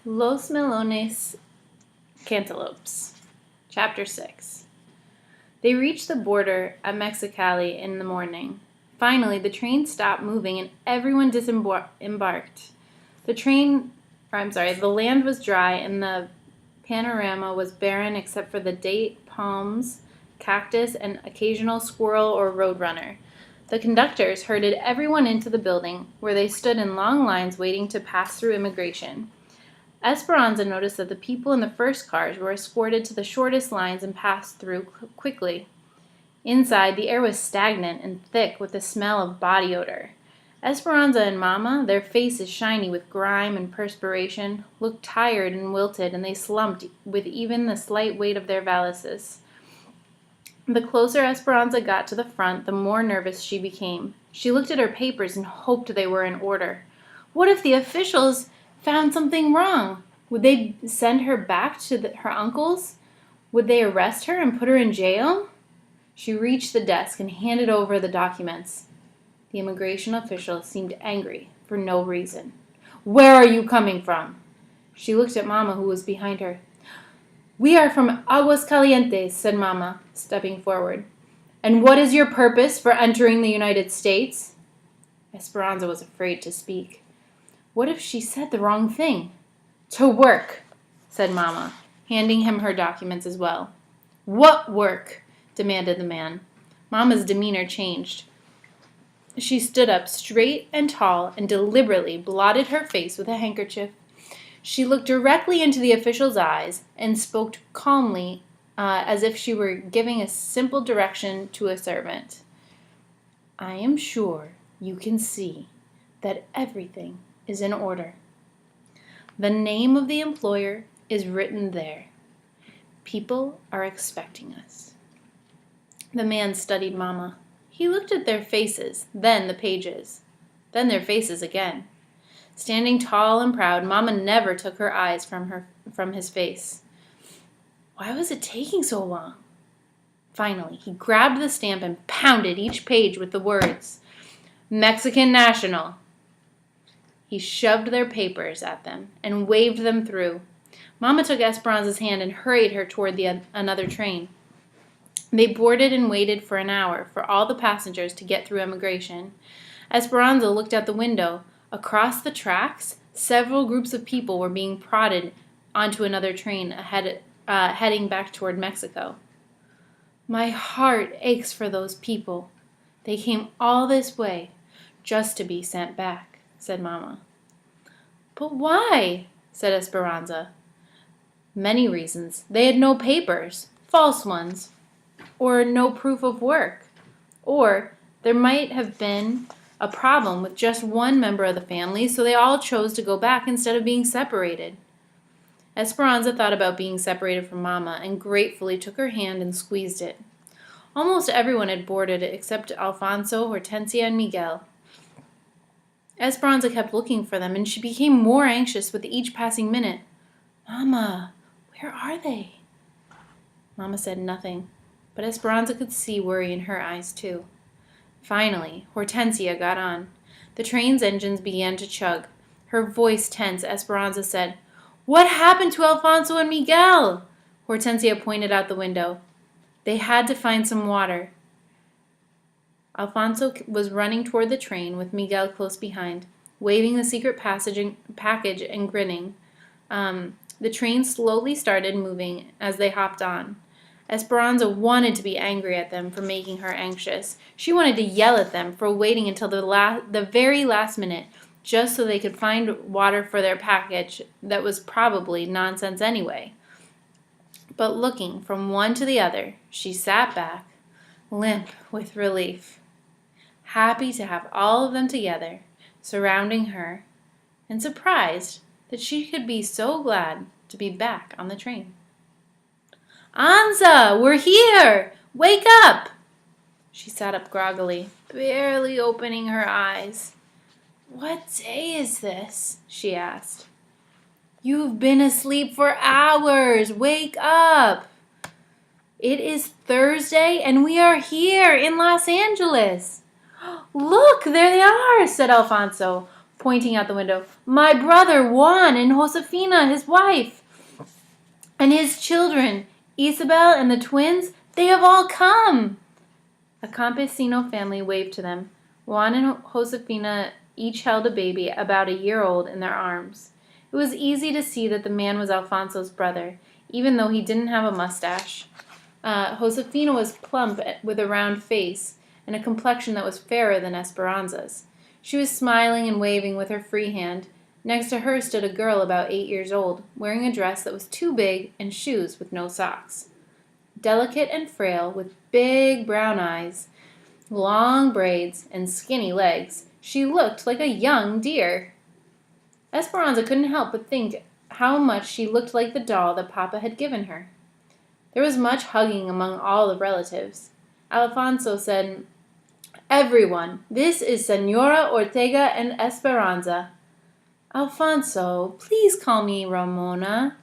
Los Melones Cantaloupes. Chapter 6. They reached the border at Mexicali in the morning. Finally, the train stopped moving and everyone disembarked. The land was dry and the panorama was barren except for the date palms, cactus, and occasional squirrel or roadrunner. The conductors herded everyone into the building, where they stood in long lines waiting to pass through immigration. Esperanza noticed that the people in the first cars were escorted to the shortest lines and passed through quickly. Inside, the air was stagnant and thick with the smell of body odor. Esperanza and Mama, their faces shiny with grime and perspiration, looked tired and wilted, and they slumped with even the slight weight of their valises. The closer Esperanza got to the front, the more nervous she became. She looked at her papers and hoped they were in order. What if the officials found something wrong? Would they send her back to her uncle's? Would they arrest her and put her in jail? She reached the desk and handed over the documents. The immigration official seemed angry for no reason. "Where are you coming from?" She looked at Mama, who was behind her. "We are from Aguascalientes," said Mama, stepping forward. "And what is your purpose for entering the United States?" Esperanza was afraid to speak. What if she said the wrong thing? "To work," said Mama, handing him her documents as well. "What work?" demanded the man. Mama's demeanor changed. She stood up straight and tall and deliberately blotted her face with a handkerchief. She looked directly into the official's eyes and spoke calmly, as if she were giving a simple direction to a servant. "I am sure you can see that everything is in order. The name of the employer is written there. People are expecting us." The man studied Mama. He looked at their faces, then the pages, then their faces again. Standing tall and proud, Mama never took her eyes from his face. Why was it taking so long? Finally, he grabbed the stamp and pounded each page with the words, "Mexican National." He shoved their papers at them and waved them through. Mama took Esperanza's hand and hurried her toward another train. They boarded and waited for an hour for all the passengers to get through immigration. Esperanza looked out the window. Across the tracks, several groups of people were being prodded onto another train heading back toward Mexico. "My heart aches for those people. They came all this way just to be sent back," said Mama. "But why?" said Esperanza. "Many reasons. They had no papers, false ones, or no proof of work. Or there might have been a problem with just one member of the family, so they all chose to go back instead of being separated." Esperanza thought about being separated from Mama and gratefully took her hand and squeezed it. Almost everyone had boarded except Alfonso, Hortensia, and Miguel. Esperanza kept looking for them, and she became more anxious with each passing minute. "Mama, where are they?" Mama said nothing, but Esperanza could see worry in her eyes too. Finally, Hortensia got on. The train's engines began to chug. Her voice tense, Esperanza said, "What happened to Alfonso and Miguel?" Hortensia pointed out the window. "They had to find some water." Alfonso was running toward the train with Miguel close behind, waving the secret package and grinning. The train slowly started moving as they hopped on. Esperanza wanted to be angry at them for making her anxious. She wanted to yell at them for waiting until the very last minute, just so they could find water for their package that was probably nonsense anyway. But looking from one to the other, she sat back, limp with relief, happy to have all of them together, surrounding her, and surprised that she could be so glad to be back on the train. "Anza, we're here! Wake up!" She sat up groggily, barely opening her eyes. "What day is this?" she asked. "You've been asleep for hours. Wake up!" "It is Thursday, and we are here in Los Angeles." "Look, there they are," said Alfonso. pointing out the window. "My brother Juan and Josefina, his wife, and his children, Isabel and the twins, they have all come." A campesino family waved to them. Juan and Josefina each held a baby about a year old in their arms. It was easy to see that the man was Alfonso's brother, even though he didn't have a mustache. Josefina was plump with a round face and a complexion that was fairer than Esperanza's. She was smiling and waving with her free hand. Next to her stood a girl about 8 years old, wearing a dress that was too big and shoes with no socks. Delicate and frail, with big brown eyes, long braids, and skinny legs, she looked like a young deer. Esperanza couldn't help but think how much she looked like the doll that Papa had given her. There was much hugging among all the relatives. Alfonso said, "Everyone, this is Senora Ortega and Esperanza." "Alfonso, please call me Ramona."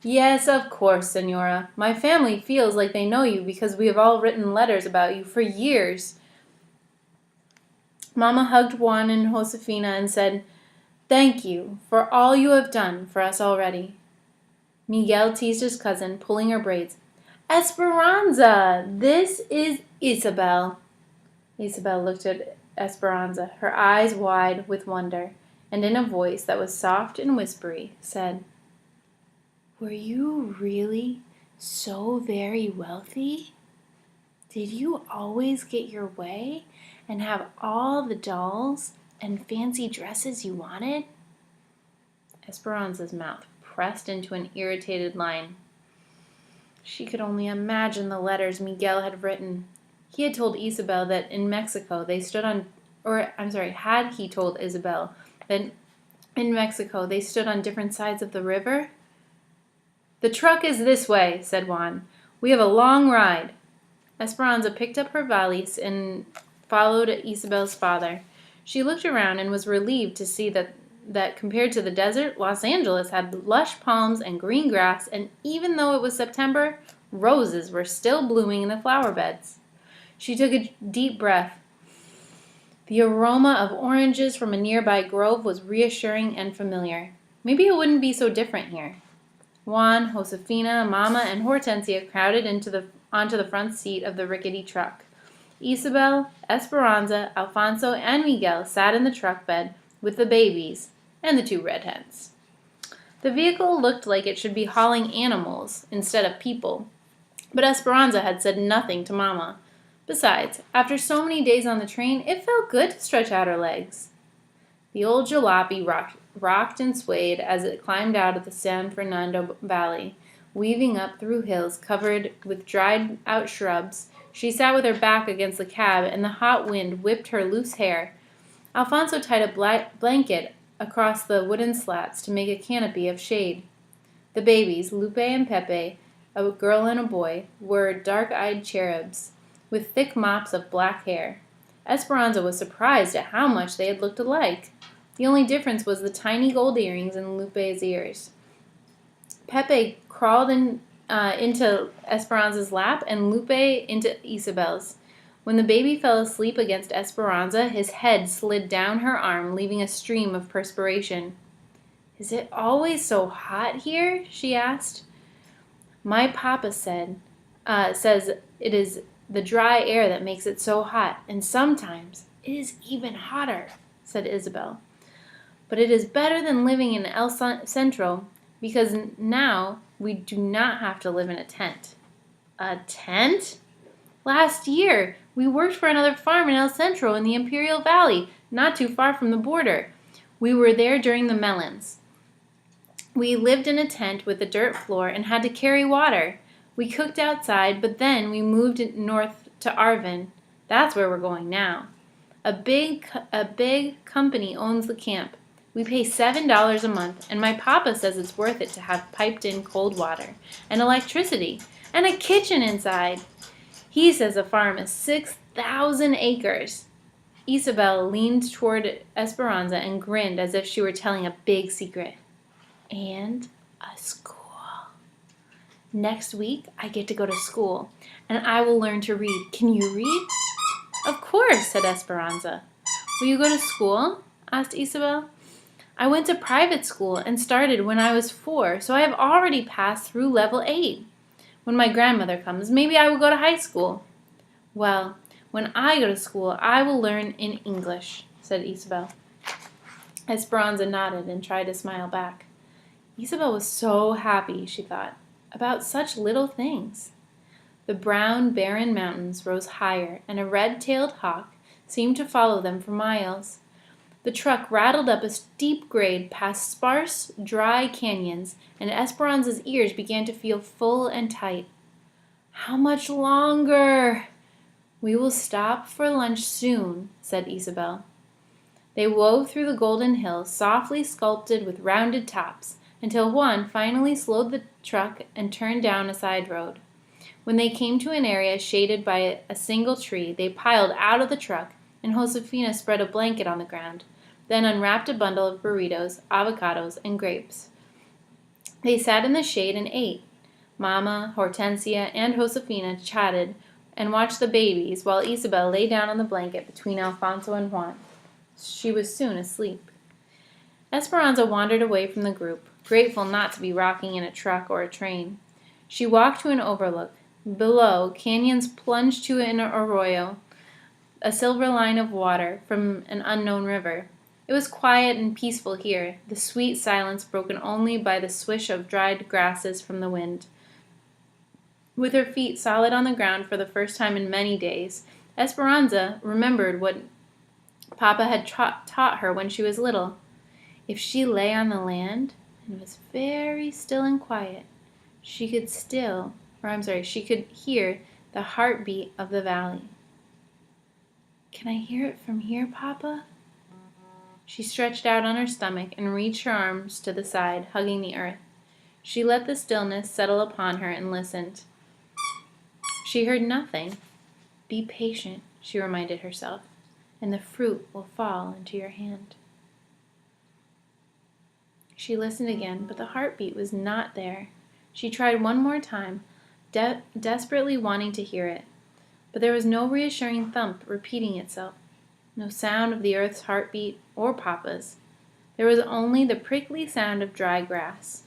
"Yes, of course, Senora. My family feels like they know you because we have all written letters about you for years." Mama hugged Juan and Josefina and said, "Thank you for all you have done for us already." Miguel teased his cousin, pulling her braids. "Esperanza, this is Isabel." Isabel looked at Esperanza, her eyes wide with wonder, and in a voice that was soft and whispery, said, "Were you really so very wealthy? Did you always get your way and have all the dolls and fancy dresses you wanted?" Esperanza's mouth pressed into an irritated line. She could only imagine the letters Miguel had written. He had told Isabel that in Mexico they stood on, had he told Isabel that in Mexico they stood on different sides of the river? "The truck is this way," said Juan. "We have a long ride." Esperanza picked up her valise and followed Isabel's father. She looked around and was relieved to see that compared to the desert, Los Angeles had lush palms and green grass, and even though it was September, roses were still blooming in the flower beds. She took a deep breath. The aroma of oranges from a nearby grove was reassuring and familiar. Maybe it wouldn't be so different here. Juan, Josefina, Mama, and Hortensia crowded onto the front seat of the rickety truck. Isabel, Esperanza, Alfonso, and Miguel sat in the truck bed with the babies and the 2 red hens. The vehicle looked like it should be hauling animals instead of people, but Esperanza had said nothing to Mama. Besides, after so many days on the train, it felt good to stretch out her legs. The old jalopy rocked and swayed as it climbed out of the San Fernando Valley, weaving up through hills covered with dried-out shrubs. She sat with her back against the cab, and the hot wind whipped her loose hair. Alfonso tied a blanket across the wooden slats to make a canopy of shade. The babies, Lupe and Pepe, a girl and a boy, were dark-eyed cherubs, with thick mops of black hair. Esperanza was surprised at how much they had looked alike. The only difference was the tiny gold earrings in Lupe's ears. Pepe crawled into Esperanza's lap and Lupe into Isabel's. When the baby fell asleep against Esperanza, his head slid down her arm, leaving a stream of perspiration. "Is it always so hot here?" she asked. "My papa says it is the dry air that makes it so hot, and sometimes it is even hotter," said Isabel. "But it is better than living in El Centro, because now we do not have to live in a tent." "A tent?" "Last year, we worked for another farm in El Centro in the Imperial Valley, not too far from the border. We were there during the melons. We lived in a tent with a dirt floor and had to carry water. We cooked outside, but then we moved north to Arvin. That's where we're going now. A big company owns the camp. We pay $7 a month, and my papa says it's worth it to have piped-in cold water, and electricity, and a kitchen inside. He says the farm is 6,000 acres. Isabel leaned toward Esperanza and grinned as if she were telling a big secret. "And a school. Next week, I get to go to school, and I will learn to read. Can you read?" "Of course," said Esperanza. "Will you go to school?" asked Isabel. I went to private school and started when I was 4, so I have already passed through level 8. When my grandmother comes, maybe I will go to high school. Well, when I go to school, I will learn in English, said Isabel. Esperanza nodded and tried to smile back. Isabel was so happy, she thought, about such little things. The brown, barren mountains rose higher, and a red-tailed hawk seemed to follow them for miles. The truck rattled up a steep grade past sparse, dry canyons, and Esperanza's ears began to feel full and tight. How much longer? We will stop for lunch soon, said Isabel. They wove through the golden hills, softly sculpted with rounded tops, until Juan finally slowed the truck and turned down a side road. When they came to an area shaded by a single tree, they piled out of the truck, and Josefina spread a blanket on the ground, then unwrapped a bundle of burritos, avocados, and grapes. They sat in the shade and ate. Mama, Hortensia, and Josefina chatted and watched the babies, while Isabel lay down on the blanket between Alfonso and Juan. She was soon asleep. Esperanza wandered away from the group, grateful not to be rocking in a truck or a train. She walked to an overlook. Below, canyons plunged to an arroyo, a silver line of water from an unknown river. It was quiet and peaceful here, the sweet silence broken only by the swish of dried grasses from the wind. With her feet solid on the ground for the first time in many days, Esperanza remembered what Papa had taught her when she was little. If she lay on the land and was very still and quiet, she could hear the heartbeat of the valley. Can I hear it from here, Papa? She stretched out on her stomach and reached her arms to the side, hugging the earth. She let the stillness settle upon her and listened. She heard nothing. Be patient, she reminded herself, and the fruit will fall into your hand. She listened again, but the heartbeat was not there. She tried one more time, desperately wanting to hear it. But there was no reassuring thump repeating itself, no sound of the earth's heartbeat or Papa's. There was only the prickly sound of dry grass.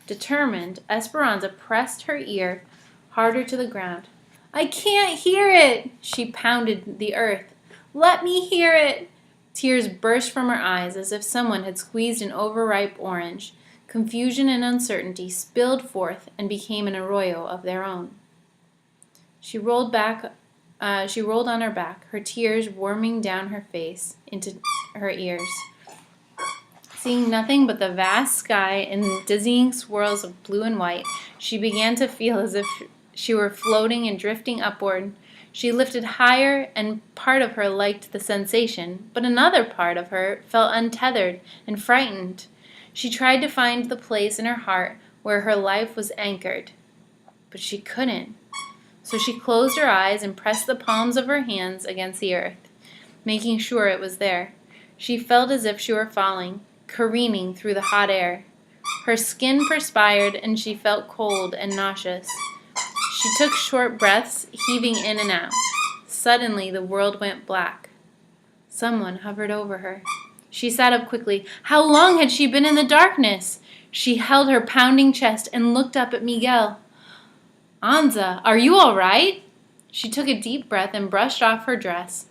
Determined, Esperanza pressed her ear harder to the ground. I can't hear it! She pounded the earth. Let me hear it! Tears burst from her eyes as if someone had squeezed an overripe orange. Confusion and uncertainty spilled forth and became an arroyo of their own. She rolled on her back, her tears worming down her face into her ears. Seeing nothing but the vast sky and dizzying swirls of blue and white, she began to feel as if she were floating and drifting upward. She lifted higher, and part of her liked the sensation, but another part of her felt untethered and frightened. She tried to find the place in her heart where her life was anchored, but she couldn't. So she closed her eyes and pressed the palms of her hands against the earth, making sure it was there. She felt as if she were falling, careening through the hot air. Her skin perspired, and she felt cold and nauseous. She took short breaths, heaving in and out. Suddenly, the world went black. Someone hovered over her. She sat up quickly. How long had she been in the darkness? She held her pounding chest and looked up at Miguel. Anza, are you all right? She took a deep breath and brushed off her dress.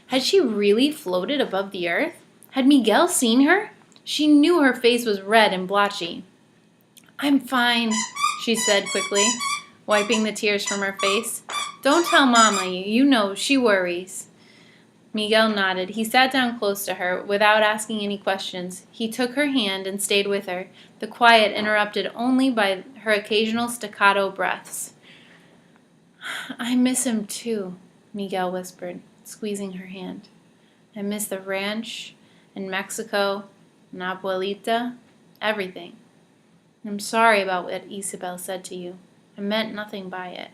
Had she really floated above the earth? Had Miguel seen her? She knew her face was red and blotchy. I'm fine, she said quickly, wiping the tears from her face. Don't tell Mama, you know she worries. Miguel nodded. He sat down close to her without asking any questions. He took her hand and stayed with her, the quiet interrupted only by her occasional staccato breaths. I miss him too, Miguel whispered, squeezing her hand. I miss the ranch and Mexico and Abuelita, everything. I'm sorry about what Isabel said to you. I meant nothing by it.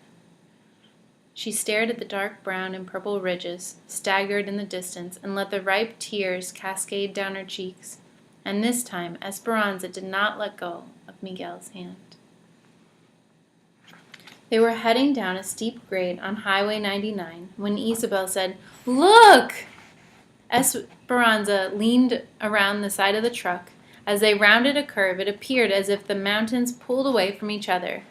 She stared at the dark brown and purple ridges, staggered in the distance, and let the ripe tears cascade down her cheeks. And this time, Esperanza did not let go of Miguel's hand. They were heading down a steep grade on Highway 99 when Isabel said, Look! Esperanza leaned around the side of the truck. As they rounded a curve, it appeared as if the mountains pulled away from each other,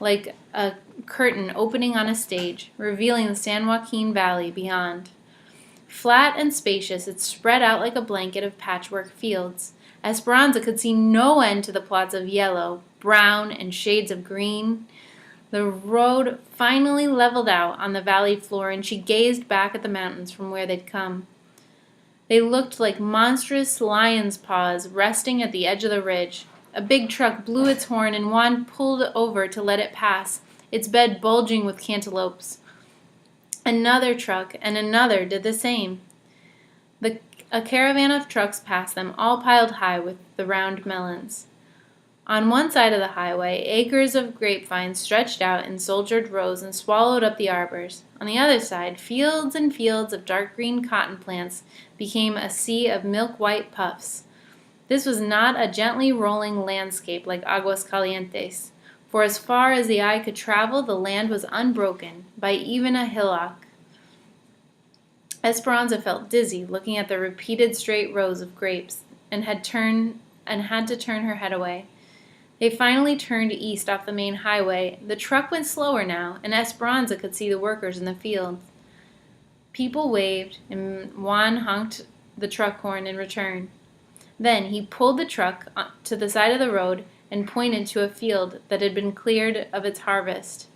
like a curtain opening on a stage, revealing the San Joaquin Valley beyond. Flat and spacious, it spread out like a blanket of patchwork fields. Esperanza could see no end to the plots of yellow, brown, and shades of green. The road finally leveled out on the valley floor, and she gazed back at the mountains from where they'd come. They looked like monstrous lion's paws resting at the edge of the ridge. A big truck blew its horn, and Juan pulled over to let it pass, its bed bulging with cantaloupes. Another truck and another did the same. A caravan of trucks passed them, all piled high with the round melons. On one side of the highway, acres of grapevines stretched out in soldiered rows and swallowed up the arbors. On the other side, fields and fields of dark green cotton plants became a sea of milk-white puffs. This was not a gently rolling landscape like Aguas Calientes, for as far as the eye could travel, the land was unbroken by even a hillock. Esperanza felt dizzy looking at the repeated straight rows of grapes and had to turn her head away. They finally turned east off the main highway. The truck went slower now, and Esperanza could see the workers in the fields. People waved, and Juan honked the truck horn in return. Then he pulled the truck to the side of the road and pointed to a field that had been cleared of its harvest.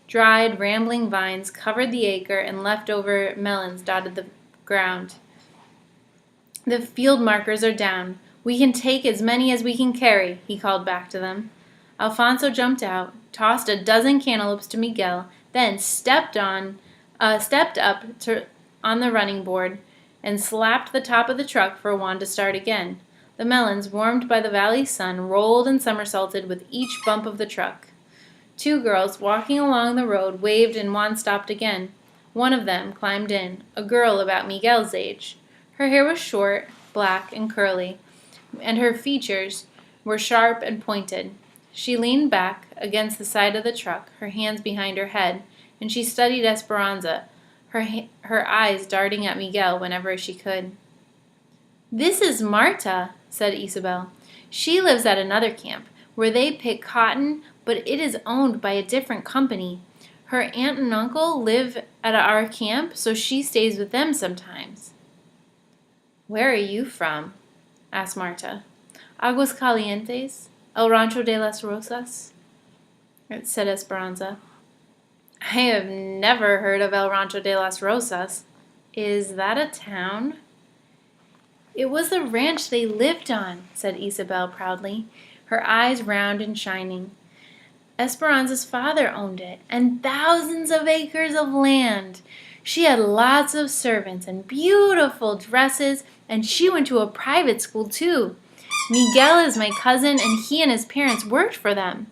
Dried, rambling vines covered the acre, and leftover melons dotted the ground. The field markers are down. We can take as many as we can carry, he called back to them. Alfonso jumped out, tossed a dozen cantaloupes to Miguel, then stepped up on the running board and slapped the top of the truck for Juan to start again. The melons, warmed by the valley sun, rolled and somersaulted with each bump of the truck. Two girls walking along the road waved, and Juan stopped again. One of them climbed in, a girl about Miguel's age. Her hair was short, black, and curly, and her features were sharp and pointed. She leaned back against the side of the truck, her hands behind her head, and she studied Esperanza, her eyes darting at Miguel whenever she could. "This is Marta," said Isabel. "She lives at another camp, where they pick cotton, but it is owned by a different company. Her aunt and uncle live at our camp, so she stays with them sometimes." "Where are you from?" asked Marta. "Aguas Calientes, El Rancho de las Rosas," said Esperanza. "I have never heard of El Rancho de las Rosas. Is that a town?" "It was the ranch they lived on," said Isabel proudly, her eyes round and shining. "Esperanza's father owned it, and thousands of acres of land. She had lots of servants and beautiful dresses, and she went to a private school too. Miguel is my cousin, and he and his parents worked for them."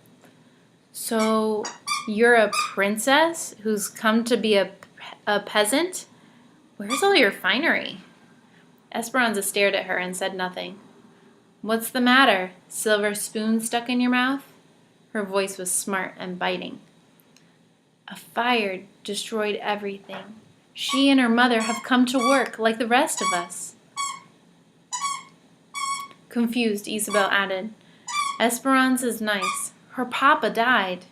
"So you're a princess who's come to be a peasant? Where's all your finery?" Esperanza stared at her and said nothing. "What's the matter? Silver spoon stuck in your mouth?" Her voice was smart and biting. "A fire destroyed everything. She and her mother have come to work like the rest of us." Confused, Isabel added, "Esperanza's nice. Her papa died."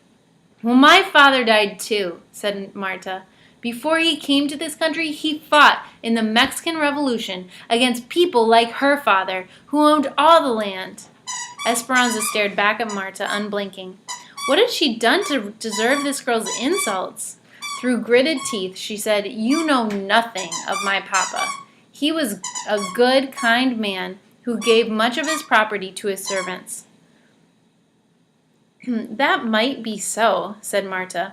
"Well, my father died too," said Marta. "Before he came to this country, he fought in the Mexican Revolution against people like her father, who owned all the land." Esperanza stared back at Marta, unblinking. What had she done to deserve this girl's insults? Through gritted teeth, she said, "You know nothing of my papa. He was a good, kind man who gave much of his property to his servants." "That might be so," said Marta,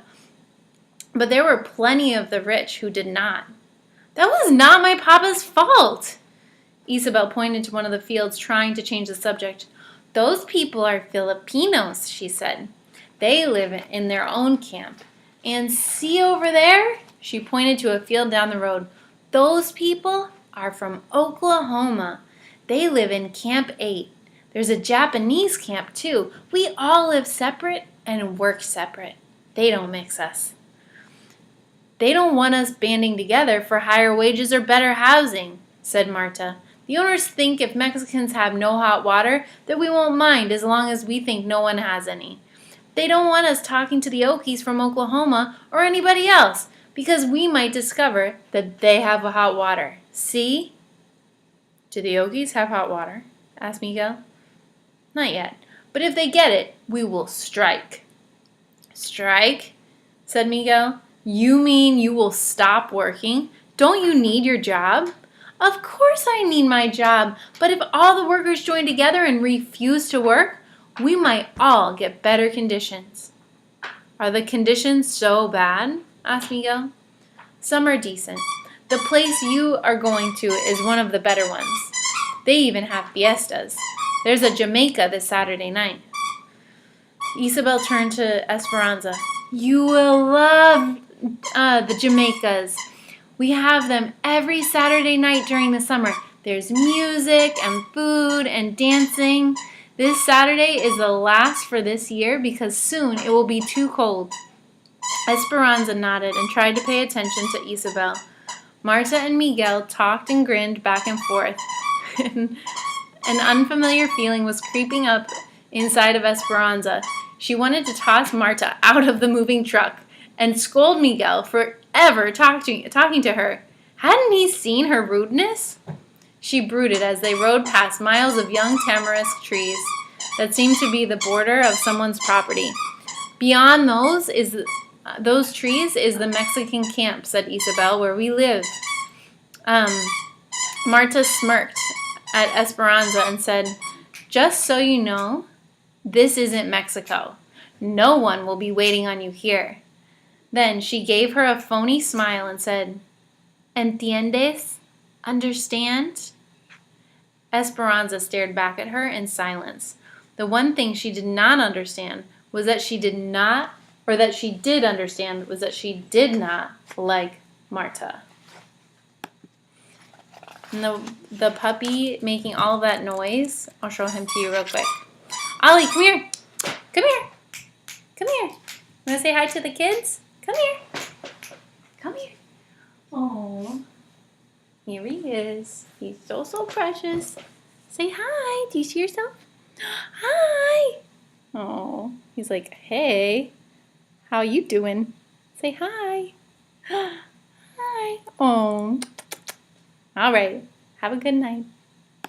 "but there were plenty of the rich who did not." "That was not my papa's fault." Isabel pointed to one of the fields, trying to change the subject. "Those people are Filipinos," she said. "They live in their own camp. And see over there?" She pointed to a field down the road. "Those people are from Oklahoma. They live in Camp 8. There's a Japanese camp, too. We all live separate and work separate. They don't mix us. They don't want us banding together for higher wages or better housing," said Marta. "The owners think if Mexicans have no hot water, that we won't mind as long as we think no one has any. They don't want us talking to the Okies from Oklahoma or anybody else, because we might discover that they have hot water. See?" "Do the Okies have hot water?" asked Miguel. "Not yet, but if they get it, we will strike." "Strike?" said Miguel. "You mean you will stop working? Don't you need your job?" "Of course I need my job, but if all the workers join together and refuse to work, we might all get better conditions." "Are the conditions so bad?" asked Miguel. "Some are decent. The place you are going to is one of the better ones. They even have fiestas. There's a Jamaica this Saturday night." Isabel turned to Esperanza. "You will love the Jamaicas. We have them every Saturday night during the summer. There's music and food and dancing. This Saturday is the last for this year because soon it will be too cold." Esperanza nodded and tried to pay attention to Isabel. Marta and Miguel talked and grinned back and forth. An unfamiliar feeling was creeping up inside of Esperanza. She wanted to toss Marta out of the moving truck and scold Miguel for ever talking to her. Hadn't he seen her rudeness? She brooded as they rode past miles of young tamarisk trees that seemed to be the border of someone's property. "Beyond those trees is the Mexican camp," said Isabel, "where we live." Marta smirked at Esperanza and said, "Just so you know, this isn't Mexico. No one will be waiting on you here." Then she gave her a phony smile and said, "Entiendes? Understand?" Esperanza stared back at her in silence. The one thing she did not understand was that she did not like Marta. And the puppy making all of that noise, I'll show him to you real quick. Ollie, come here. Come here. Come here. Want to say hi to the kids? Come here. Come here. Oh, here he is. He's so precious. Say hi. Do you see yourself? Hi. Oh, he's like, "Hey, how you doing?" Say hi. Hi. Oh. All right. Have a good night.